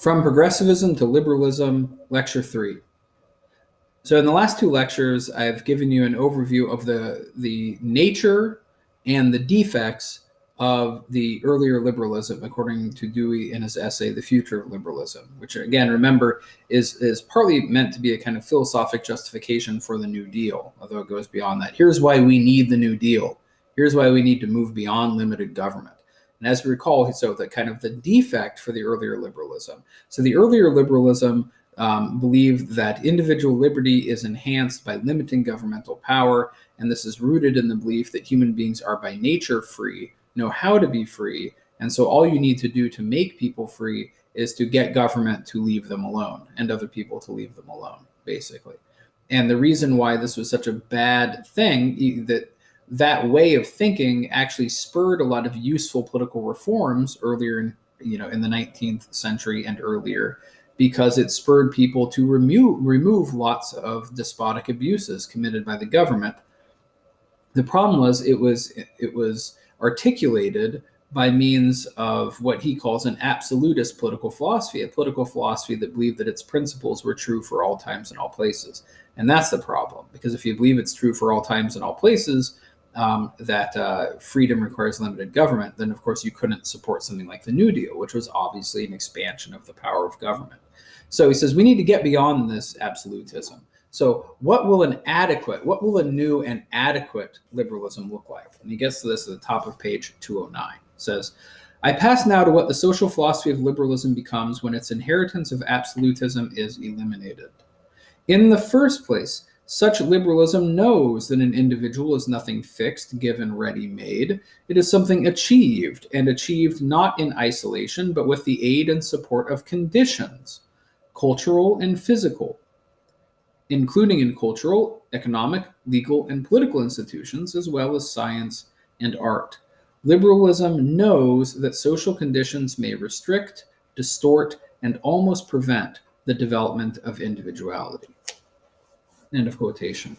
From Progressivism to Liberalism, Lecture 3. So in the last two lectures, I've given you an overview of the nature and the defects of the earlier liberalism, according to Dewey in his essay, The Future of Liberalism, which, again, remember, is partly meant to be a kind of philosophic justification for the New Deal, although it goes beyond that. Here's why we need the New Deal. Here's why we need to move beyond limited government. And as we recall, so the kind of the defect for the earlier liberalism. So the earlier liberalism believed that individual liberty is enhanced by limiting governmental power, and this is rooted in the belief that human beings are by nature free, know how to be free, and so all you need to do to make people free is to get government to leave them alone and other people to leave them alone, basically. And the reason why this was such a bad thing, that way of thinking actually spurred a lot of useful political reforms earlier in the 19th century and earlier, because it spurred people to remove lots of despotic abuses committed by the government. The problem was it was articulated by means of what he calls an absolutist political philosophy, a political philosophy that believed that its principles were true for all times and all places. And that's the problem, because if you believe it's true for all times and all places, that freedom requires limited government, then of course you couldn't support something like the New Deal, which was obviously an expansion of the power of government. So he says we need to get beyond this absolutism. So what will a new and adequate liberalism look like? And he gets to this at the top of page 209. It says, I pass now to what the social philosophy of liberalism becomes when its inheritance of absolutism is eliminated. In the first place, such liberalism knows that an individual is nothing fixed, given, ready-made. It is something achieved, and achieved not in isolation, but with the aid and support of conditions, cultural and physical, including in cultural, economic, legal, and political institutions, as well as science and art. Liberalism knows that social conditions may restrict, distort, and almost prevent the development of individuality. End of quotation.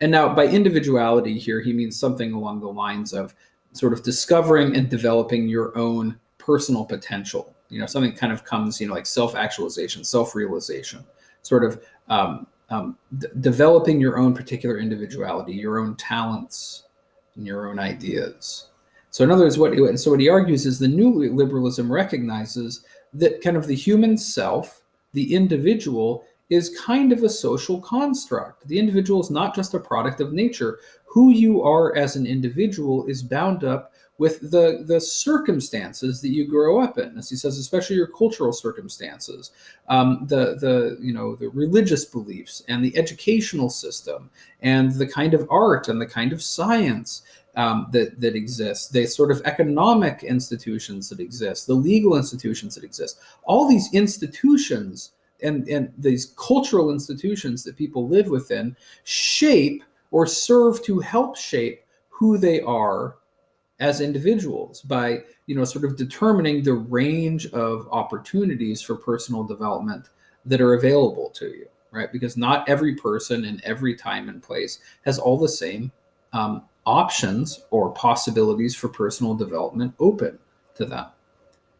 And now by individuality here, he means something along the lines of sort of discovering and developing your own personal potential. Something kind of comes, like self-actualization, self-realization, sort of developing your own particular individuality, your own talents, and your own ideas. So in other words, what he argues is the new liberalism recognizes that kind of the human self, the individual, is kind of a social construct. The individual is not just a product of nature. Who you are as an individual is bound up with the circumstances that you grow up in, as he says, especially your cultural circumstances, the religious beliefs and the educational system and the kind of art and the kind of science that exists, the sort of economic institutions that exist, the legal institutions that exist. All these institutions and these cultural institutions that people live within shape or serve to help shape who they are as individuals by, sort of determining the range of opportunities for personal development that are available to you, right? Because not every person in every time and place has all the same options or possibilities for personal development open to them.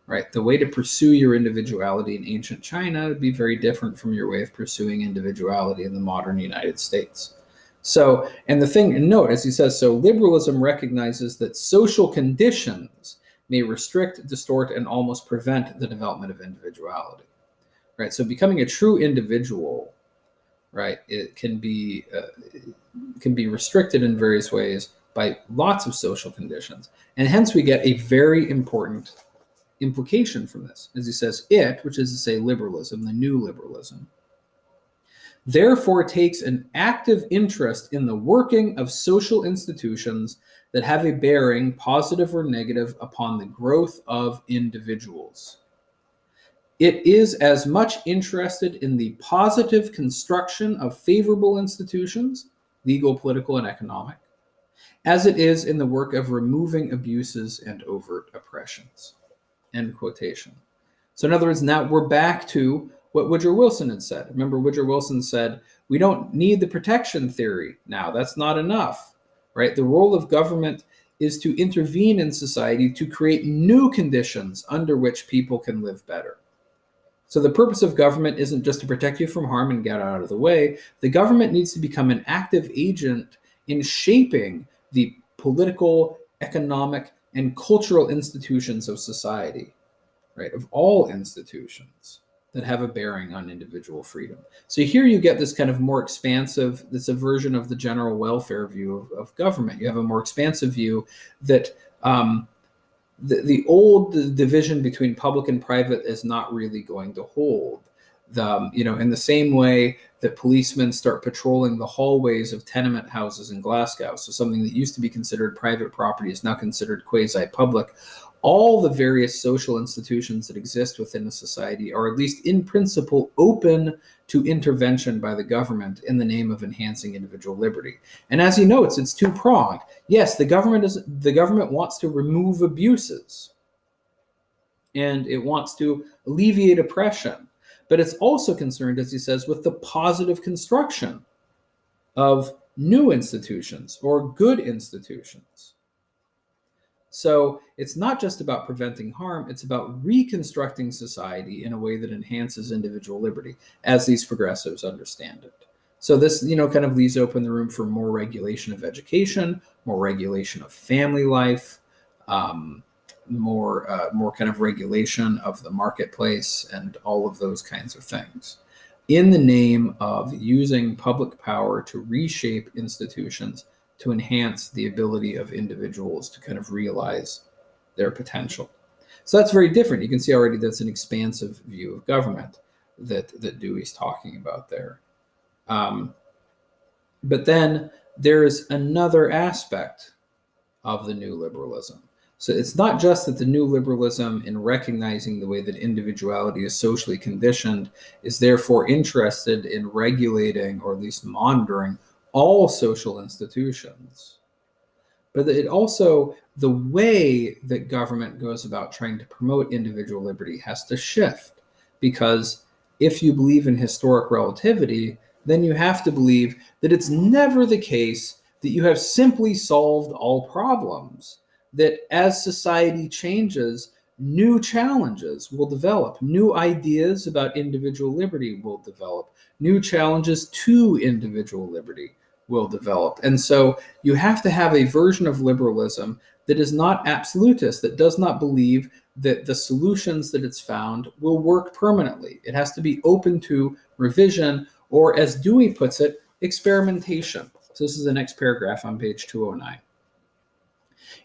Right. The way to pursue your individuality in ancient China would be very different from your way of pursuing individuality in the modern United States. So, and the thing, and note, as he says, so liberalism recognizes that social conditions may restrict, distort, and almost prevent the development of individuality. Right. So becoming a true individual, right, it can be restricted in various ways by lots of social conditions. And hence we get a very important implication from this, as he says, which is to say liberalism, the new liberalism, therefore takes an active interest in the working of social institutions that have a bearing, positive or negative, upon the growth of individuals. It is as much interested in the positive construction of favorable institutions, legal, political, and economic, as it is in the work of removing abuses and overt oppressions. End quotation. So in other words, now we're back to what Woodrow Wilson had said. Remember, Woodrow Wilson said, we don't need the protection theory now. That's not enough, right? The role of government is to intervene in society to create new conditions under which people can live better. So the purpose of government isn't just to protect you from harm and get out of the way. The government needs to become an active agent in shaping the political, economic, and cultural institutions of society, right? Of all institutions that have a bearing on individual freedom. So here you get this kind of more expansive, this a version of the general welfare view of government. You have a more expansive view that the old division between public and private is not really going to hold. In the same way that policemen start patrolling the hallways of tenement houses in Glasgow, so something that used to be considered private property is now considered quasi-public. All the various social institutions that exist within a society are, at least in principle, open to intervention by the government in the name of enhancing individual liberty. And as you know, it's two-pronged. Yes, the government wants to remove abuses, and it wants to alleviate oppression, but it's also concerned, as he says, with the positive construction of new institutions or good institutions. So it's not just about preventing harm, it's about reconstructing society in a way that enhances individual liberty, as these progressives understand it. So this, kind of leaves open the room for more regulation of education, more regulation of family life, more kind of regulation of the marketplace, and all of those kinds of things, in the name of using public power to reshape institutions to enhance the ability of individuals to kind of realize their potential. So that's very different. You can see already that's an expansive view of government that Dewey's talking about there. But then there's another aspect of the new liberalism. So it's not just that the new liberalism, in recognizing the way that individuality is socially conditioned, is therefore interested in regulating, or at least monitoring, all social institutions, but that it also, the way that government goes about trying to promote individual liberty has to shift. Because if you believe in historic relativity, then you have to believe that it's never the case that you have simply solved all problems, that as society changes, new challenges will develop, new ideas about individual liberty will develop, new challenges to individual liberty will develop. And so you have to have a version of liberalism that is not absolutist, that does not believe that the solutions that it's found will work permanently. It has to be open to revision, or as Dewey puts it, experimentation. So this is the next paragraph on page 209.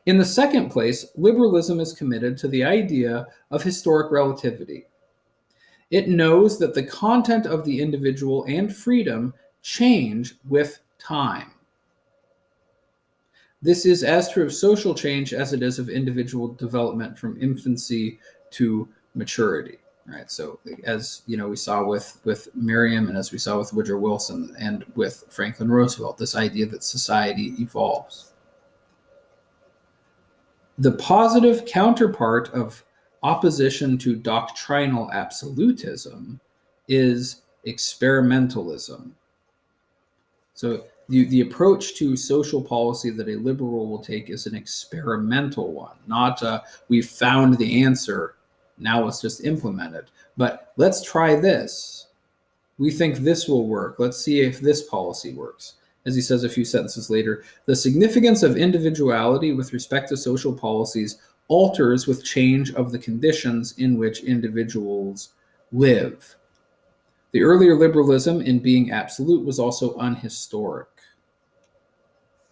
In the second place, liberalism is committed to the idea of historic relativity. It knows that the content of the individual and freedom change with time. This is as true of social change as it is of individual development from infancy to maturity. Right. So as we saw with Merriam, and as we saw with Woodrow Wilson and with Franklin Roosevelt, this idea that society evolves. The positive counterpart of opposition to doctrinal absolutism is experimentalism. So the approach to social policy that a liberal will take is an experimental one, not we've found the answer, now let's just implement it. But let's try this. We think this will work. Let's see if this policy works. As he says a few sentences later, the significance of individuality with respect to social policies alters with change of the conditions in which individuals live. The earlier liberalism, in being absolute, was also unhistoric,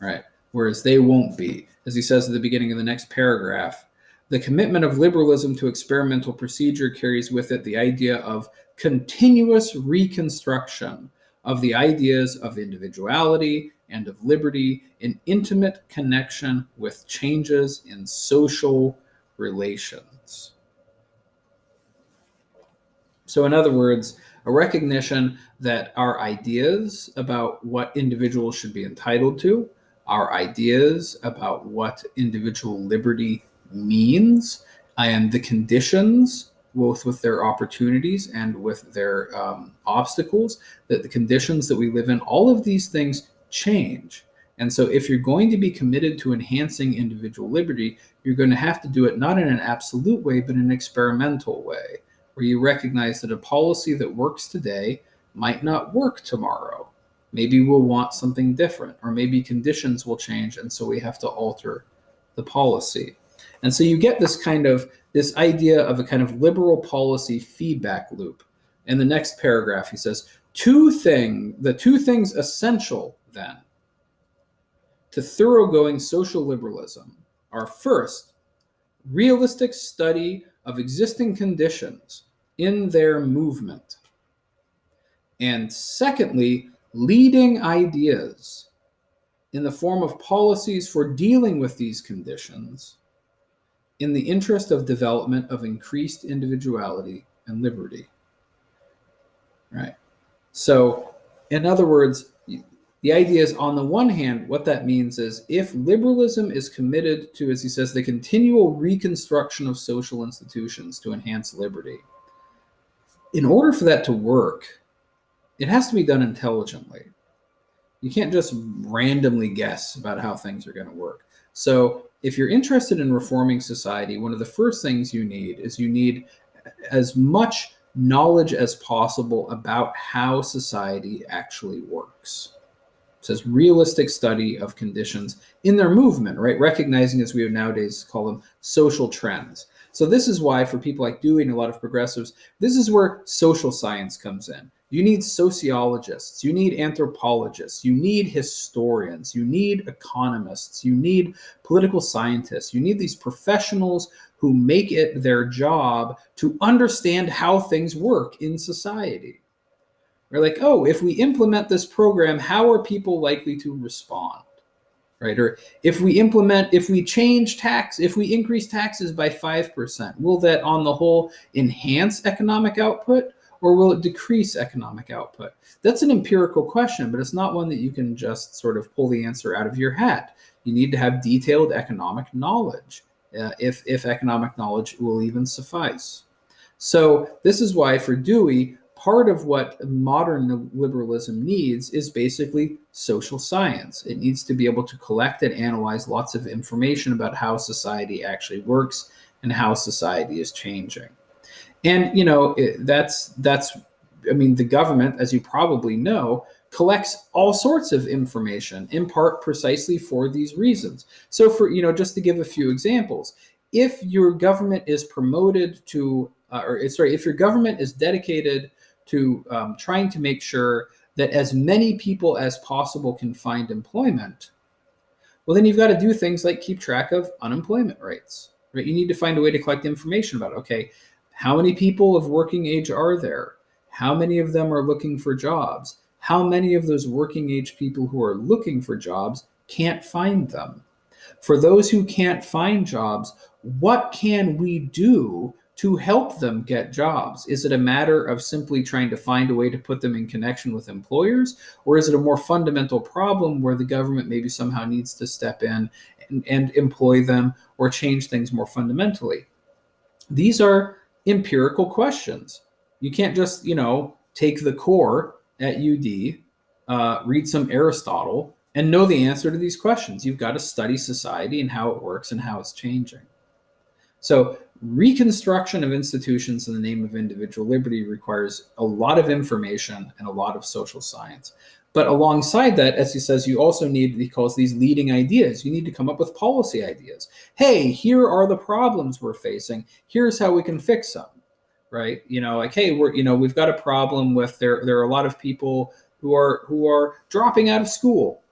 right? Whereas they won't be. As he says at the beginning of the next paragraph, the commitment of liberalism to experimental procedure carries with it the idea of continuous reconstruction of the ideas of individuality and of liberty in intimate connection with changes in social relations. So in other words, a recognition that our ideas about what individuals should be entitled to, our ideas about what individual liberty means, and the conditions, both with their opportunities and with their obstacles, that the conditions that we live in, all of these things change. And so if you're going to be committed to enhancing individual liberty, you're going to have to do it not in an absolute way, but in an experimental way, where you recognize that a policy that works today might not work tomorrow. Maybe we'll want something different, or maybe conditions will change, and so we have to alter the policy. And so you get this idea of a kind of liberal policy feedback loop. In the next paragraph, he says, the two things essential then to thoroughgoing social liberalism are, first, realistic study of existing conditions in their movement, and secondly, leading ideas in the form of policies for dealing with these conditions in the interest of development of increased individuality and liberty. Right? So, in other words, the idea is, on the one hand, what that means is if liberalism is committed to, as he says, the continual reconstruction of social institutions to enhance liberty, in order for that to work, it has to be done intelligently. You can't just randomly guess about how things are going to work. So if you're interested in reforming society, one of the first things you need as much knowledge as possible about how society actually works. It says realistic study of conditions in their movement, right? Recognizing, as we would nowadays call them, social trends. So this is why, for people like Dewey and a lot of progressives, this is where social science comes in. You need sociologists, you need anthropologists, you need historians, you need economists, you need political scientists, you need these professionals who make it their job to understand how things work in society. We're like, oh, if we implement this program, how are people likely to respond? Right? Or if we increase taxes by 5%, will that on the whole enhance economic output, or will it decrease economic output? That's an empirical question, but it's not one that you can just sort of pull the answer out of your hat. You need to have detailed economic knowledge, if economic knowledge will even suffice. So this is why, for Dewey, part of what modern liberalism needs is basically social science. It needs to be able to collect and analyze lots of information about how society actually works and how society is changing. And, the government, as you probably know, collects all sorts of information, in part precisely for these reasons. So just to give a few examples, if your government is if your government is dedicated to trying to make sure that as many people as possible can find employment, well, then you've got to do things like keep track of unemployment rates, right? You need to find a way to collect information about, okay, how many people of working age are there? How many of them are looking for jobs? How many of those working age people who are looking for jobs can't find them? For those who can't find jobs, what can we do to help them get jobs? Is it a matter of simply trying to find a way to put them in connection with employers? Or is it a more fundamental problem where the government maybe somehow needs to step in and employ them or change things more fundamentally? These are empirical questions. You can't just, take the core at UD, read some Aristotle, and know the answer to these questions. You've got to study society and how it works and how it's changing. So reconstruction of institutions in the name of individual liberty requires a lot of information and a lot of social science. But alongside that, as he says, you also need, he calls these leading ideas. You need to come up with policy ideas. Hey, here are the problems we're facing. Here's how we can fix them, right? Hey, we've got a problem with there are a lot of people who are dropping out of school,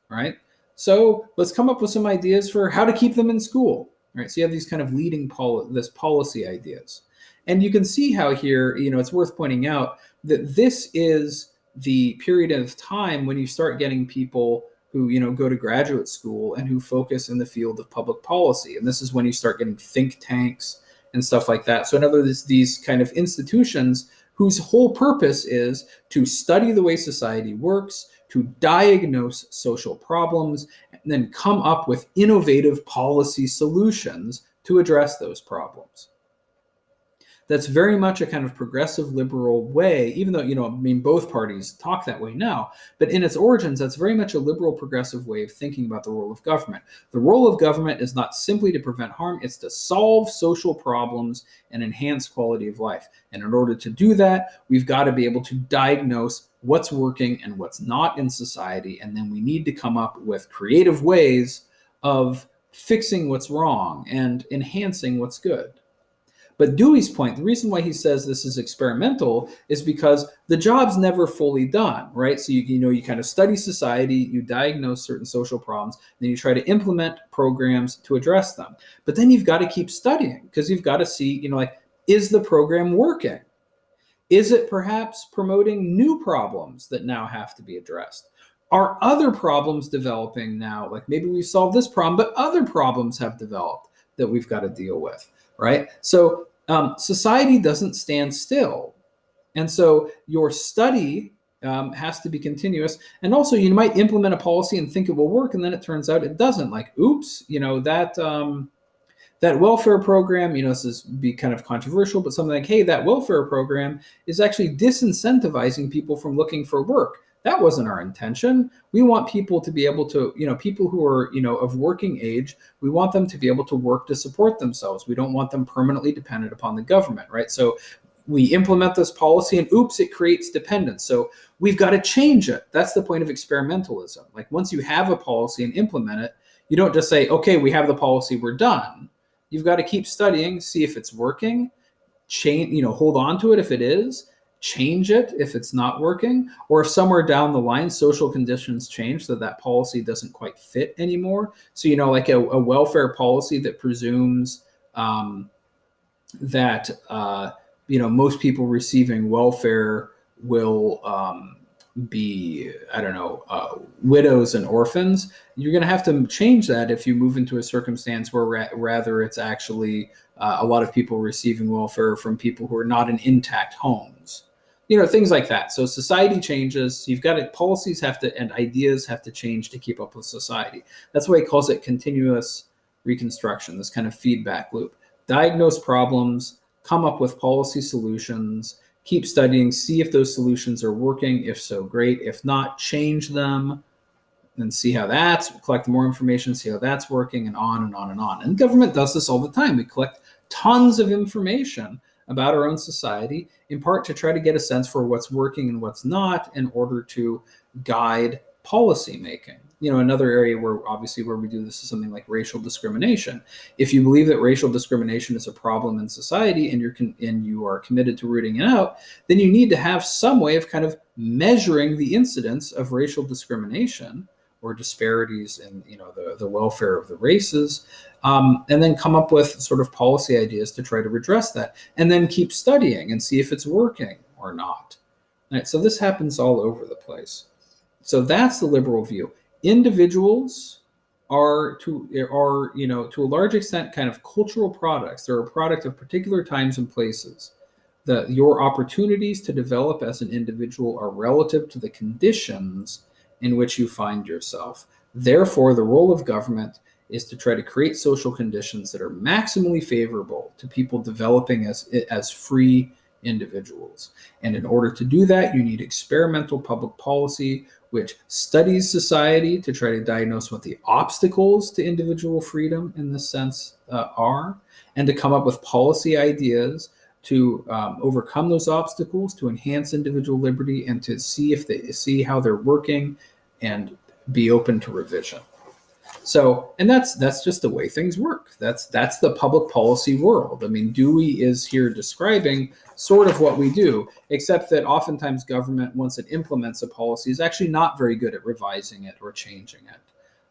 right? So let's come up with some ideas for how to keep them in school. Right, so you have these kind of leading policy ideas. And you can see how here, it's worth pointing out that this is the period of time when you start getting people who, go to graduate school and who focus in the field of public policy. And this is when you start getting think tanks and stuff like that. So in other words, these kind of institutions whose whole purpose is to study the way society works, to diagnose social problems, and then come up with innovative policy solutions to address those problems. that's very much a kind of progressive liberal way, even though, both parties talk that way now, but in its origins, that's very much a liberal progressive way of thinking about the role of government. The role of government is not simply to prevent harm, it's to solve social problems and enhance quality of life. And in order to do that, we've got to be able to diagnose what's working and what's not in society, and then we need to come up with creative ways of fixing what's wrong and enhancing what's good. But Dewey's point, the reason why he says this is experimental is because the job's never fully done, right? So you kind of study society, you diagnose certain social problems, then you try to implement programs to address them. But then you've got to keep studying because you've got to see, is the program working? Is it perhaps promoting new problems that now have to be addressed? Are other problems developing now? Like maybe we've solved this problem, but other problems have developed that we've got to deal with, right? So society doesn't stand still. And so your study has to be continuous. And also you might implement a policy and think it will work, and then it turns out it doesn't. Like, oops, that welfare program, this is be kind of controversial, but something like, hey, that welfare program is actually disincentivizing people from looking for work. That wasn't our intention. We want people to be able to, people who are, of working age, we want them to be able to work to support themselves. We don't want them permanently dependent upon the government, right? So we implement this policy and oops, it creates dependence. So we've got to change it. That's the point of experimentalism. Like once you have a policy and implement it, you don't just say, okay, we have the policy, we're done. You've got to keep studying, see if it's working, hold on to it if it is, change it if it's not working, or if somewhere down the line social conditions change so that policy doesn't quite fit anymore. So like a welfare policy that presumes that most people receiving welfare will be widows and orphans. You're going to have to change that if you move into a circumstance where rather it's actually a lot of people receiving welfare from people who are not in intact homes. Things like that. So society changes. You've got it. Policies and ideas have to change to keep up with society. That's why he calls it continuous reconstruction, this kind of feedback loop. Diagnose problems, come up with policy solutions, keep studying, see if those solutions are working. If so, great. If not, change them and see how collect more information, see how that's working, and on and on and on. And government does this all the time. We collect tons of information about our own society, in part to try to get a sense for what's working and what's not in order to guide policy making. Another area where we do this is something like racial discrimination. If you believe that racial discrimination is a problem in society and you are committed to rooting it out, then you need to have some way of kind of measuring the incidence of racial discrimination or disparities in the welfare of the races, and then come up with sort of policy ideas to try to redress that, and then keep studying and see if it's working or not. Right, so this happens all over the place. So that's the liberal view. Individuals are to a large extent kind of cultural products. They're a product of particular times and places. Your opportunities to develop as an individual are relative to the conditions in which you find yourself. Therefore, the role of government is to try to create social conditions that are maximally favorable to people developing as free individuals. And in order to do that, you need experimental public policy, which studies society to try to diagnose what the obstacles to individual freedom in this sense are, and to come up with policy ideas to overcome those obstacles, to enhance individual liberty, and to see how they're working and be open to revision. So, and that's just the way things work. That's the public policy world. I mean, Dewey is here describing sort of what we do, except that oftentimes government, once it implements a policy, is actually not very good at revising it or changing it.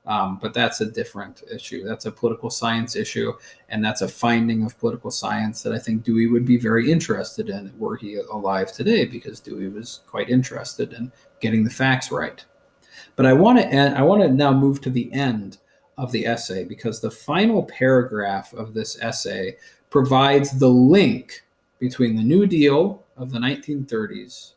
But that's a different issue. That's a political science issue, and that's a finding of political science that I think Dewey would be very interested in were he alive today, because Dewey was quite interested in getting the facts right. But I want to now move to the end of the essay, because the final paragraph of this essay provides the link between the New Deal of the 1930s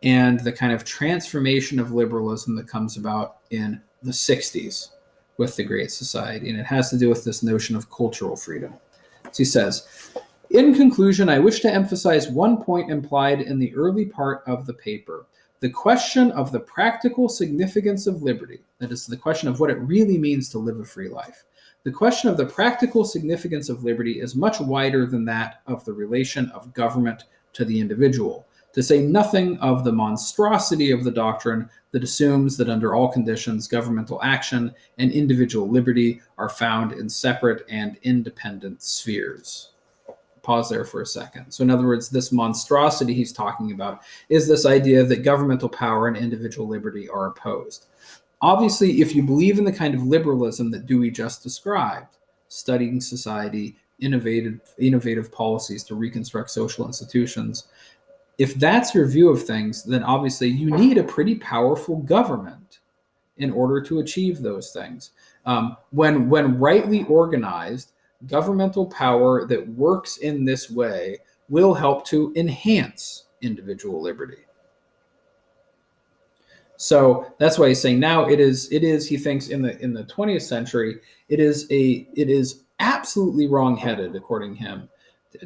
and the kind of transformation of liberalism that comes about in the 60s with the Great Society. And it has to do with this notion of cultural freedom. So he says, In conclusion, I wish to emphasize one point implied in the early part of the paper. The question of the practical significance of liberty, that is, the question of what it really means to live a free life. The question of the practical significance of liberty is much wider than that of the relation of government to the individual, to say nothing of the monstrosity of the doctrine that assumes that under all conditions, governmental action and individual liberty are found in separate and independent spheres. Pause there for a second. So in other words, this monstrosity he's talking about is this idea that governmental power and individual liberty are opposed. Obviously, if you believe in the kind of liberalism that Dewey just described, studying society, innovative policies to reconstruct social institutions, if that's your view of things, then obviously you need a pretty powerful government in order to achieve those things. When rightly organized, governmental power that works in this way will help to enhance individual liberty. So that's why he's saying now it is, he thinks in the 20th century, it is absolutely wrong-headed, according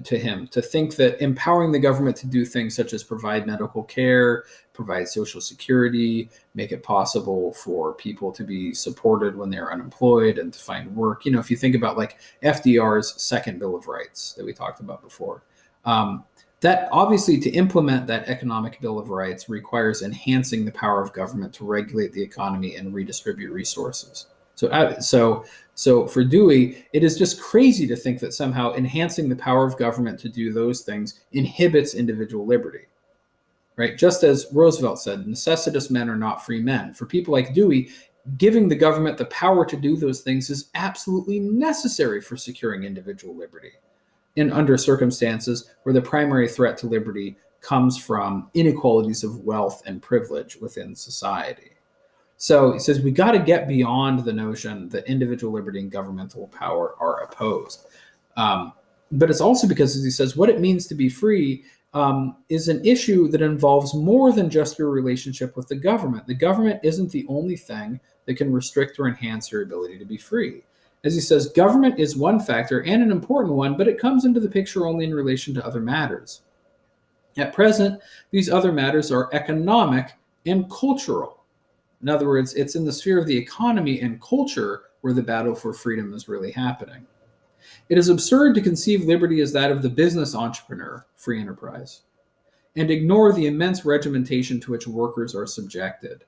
to him, to think that empowering the government to do things such as provide medical care, provide social security, make it possible for people to be supported when they're unemployed and to find work. You know, if you think about like FDR's second Bill of Rights that we talked about before, that obviously to implement that economic Bill of Rights requires enhancing the power of government to regulate the economy and redistribute resources. So for Dewey, it is just crazy to think that somehow enhancing the power of government to do those things inhibits individual liberty, right? Just as Roosevelt said, necessitous men are not free men. For people like Dewey, giving the government the power to do those things is absolutely necessary for securing individual liberty in under circumstances where the primary threat to liberty comes from inequalities of wealth and privilege within society. So he says we got to get beyond the notion that individual liberty and governmental power are opposed. But it's also because, as he says, what it means to be free is an issue that involves more than just your relationship with the government. The government isn't the only thing that can restrict or enhance your ability to be free. As he says, government is one factor and an important one, but it comes into the picture only in relation to other matters. At present, these other matters are economic and cultural. In other words, it's in the sphere of the economy and culture where the battle for freedom is really happening. It is absurd to conceive liberty as that of the business entrepreneur, free enterprise, and ignore the immense regimentation to which workers are subjected,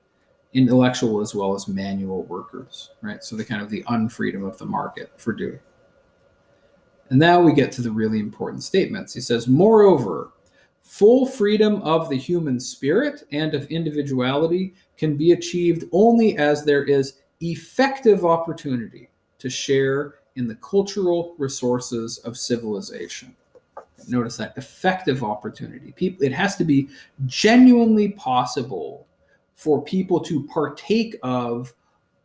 intellectual as well as manual workers, right? So the kind of the unfreedom of the market for Dewey. And now we get to the really important statements. He says, moreover, full freedom of the human spirit and of individuality can be achieved only as there is effective opportunity to share in the cultural resources of civilization. Notice that, effective opportunity. It has to be genuinely possible for people to partake of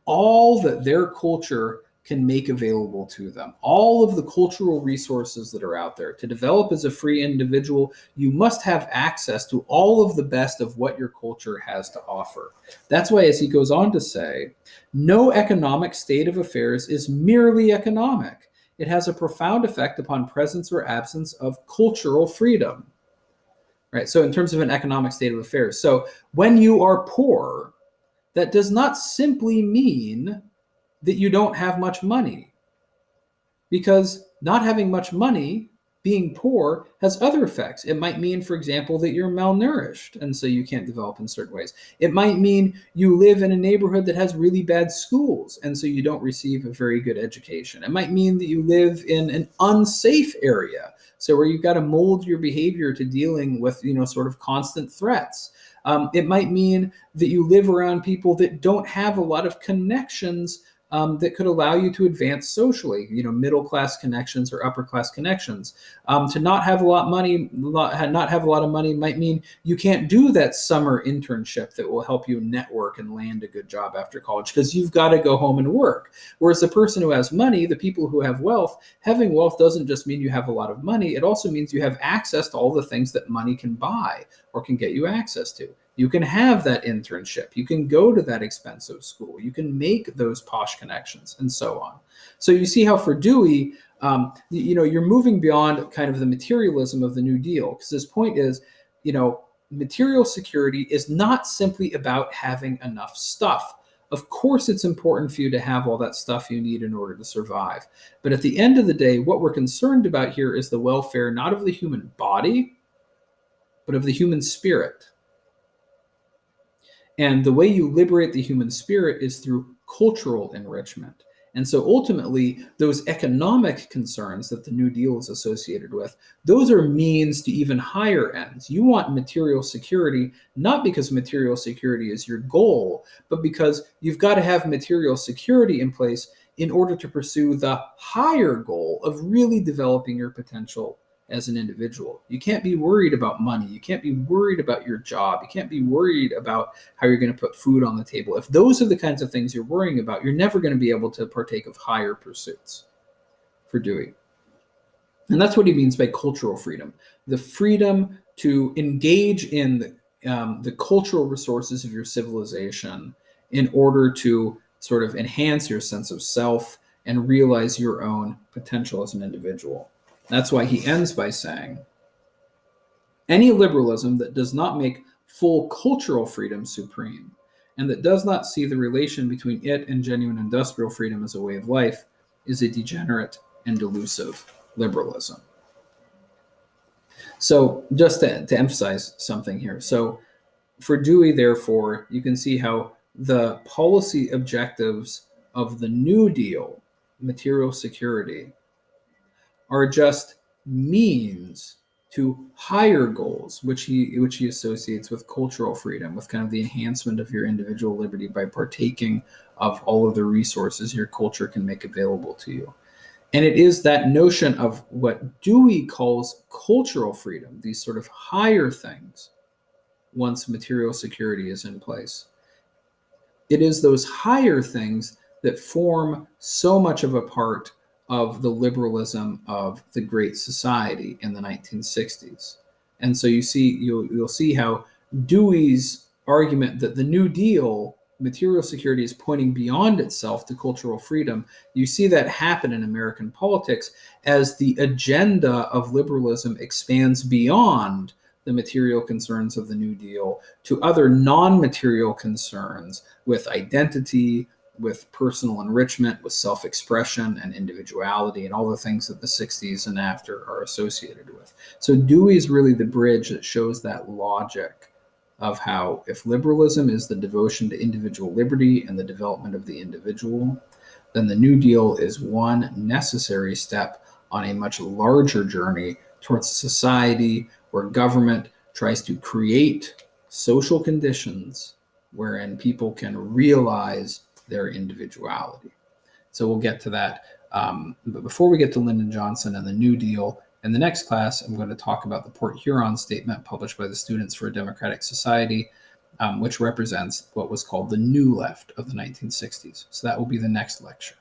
all that their culture can make available to them, all of the cultural resources that are out there. To develop as a free individual, you must have access to all of the best of what your culture has to offer. That's why, as he goes on to say, no economic state of affairs is merely economic. It has a profound effect upon presence or absence of cultural freedom. Right? So in terms of an economic state of affairs. So when you are poor, that does not simply mean that you don't have much money, because not having much money, being poor, has other effects. It might mean, for example, that you're malnourished and so you can't develop in certain ways. It might mean you live in a neighborhood that has really bad schools and so you don't receive a very good education. It might mean that you live in an unsafe area, so where you've got to mold your behavior to dealing with, sort of constant threats. It might mean that you live around people that don't have a lot of connections that could allow you to advance socially, middle-class connections or upper-class connections. To not have a lot of money might mean you can't do that summer internship that will help you network and land a good job after college, because you've got to go home and work. Whereas the person who has money, the people who have wealth, having wealth doesn't just mean you have a lot of money. It also means you have access to all the things that money can buy or can get you access to. You can have that internship. You can go to that expensive school. You can make those posh connections and so on. So you see how for Dewey, you're moving beyond kind of the materialism of the New Deal, because his point is, material security is not simply about having enough stuff. Of course, it's important for you to have all that stuff you need in order to survive. But at the end of the day, what we're concerned about here is the welfare not of the human body, but of the human spirit. And the way you liberate the human spirit is through cultural enrichment. And so ultimately, those economic concerns that the New Deal is associated with, those are means to even higher ends. You want material security, not because material security is your goal, but because you've got to have material security in place in order to pursue the higher goal of really developing your potential as an individual. You can't be worried about money. You can't be worried about your job. You can't be worried about how you're going to put food on the table. If those are the kinds of things you're worrying about, you're never going to be able to partake of higher pursuits for Dewey. And that's what he means by cultural freedom. The freedom to engage in the cultural resources of your civilization in order to sort of enhance your sense of self and realize your own potential as an individual. That's why he ends by saying, any liberalism that does not make full cultural freedom supreme, and that does not see the relation between it and genuine industrial freedom as a way of life, is a degenerate and delusive liberalism. So just to emphasize something here. So for Dewey, therefore, you can see how the policy objectives of the New Deal, material security, are just means to higher goals, which he associates with cultural freedom, with kind of the enhancement of your individual liberty by partaking of all of the resources your culture can make available to you. And it is that notion of what Dewey calls cultural freedom, these sort of higher things, once material security is in place. It is those higher things that form so much of a part of the liberalism of the Great Society in the 1960s. And so you'll see how Dewey's argument that the New Deal, material security, is pointing beyond itself to cultural freedom. You see that happen in American politics as the agenda of liberalism expands beyond the material concerns of the New Deal to other non-material concerns with identity, with personal enrichment, with self-expression and individuality, and all the things that the 60s and after are associated with. So Dewey is really the bridge that shows that logic of how, if liberalism is the devotion to individual liberty and the development of the individual, then the New Deal is one necessary step on a much larger journey towards a society where government tries to create social conditions wherein people can realize their individuality. So we'll get to that. But before we get to Lyndon Johnson and the New Deal, in the next class, I'm going to talk about the Port Huron Statement published by the Students for a Democratic Society, which represents what was called the New Left of the 1960s. So that will be the next lecture.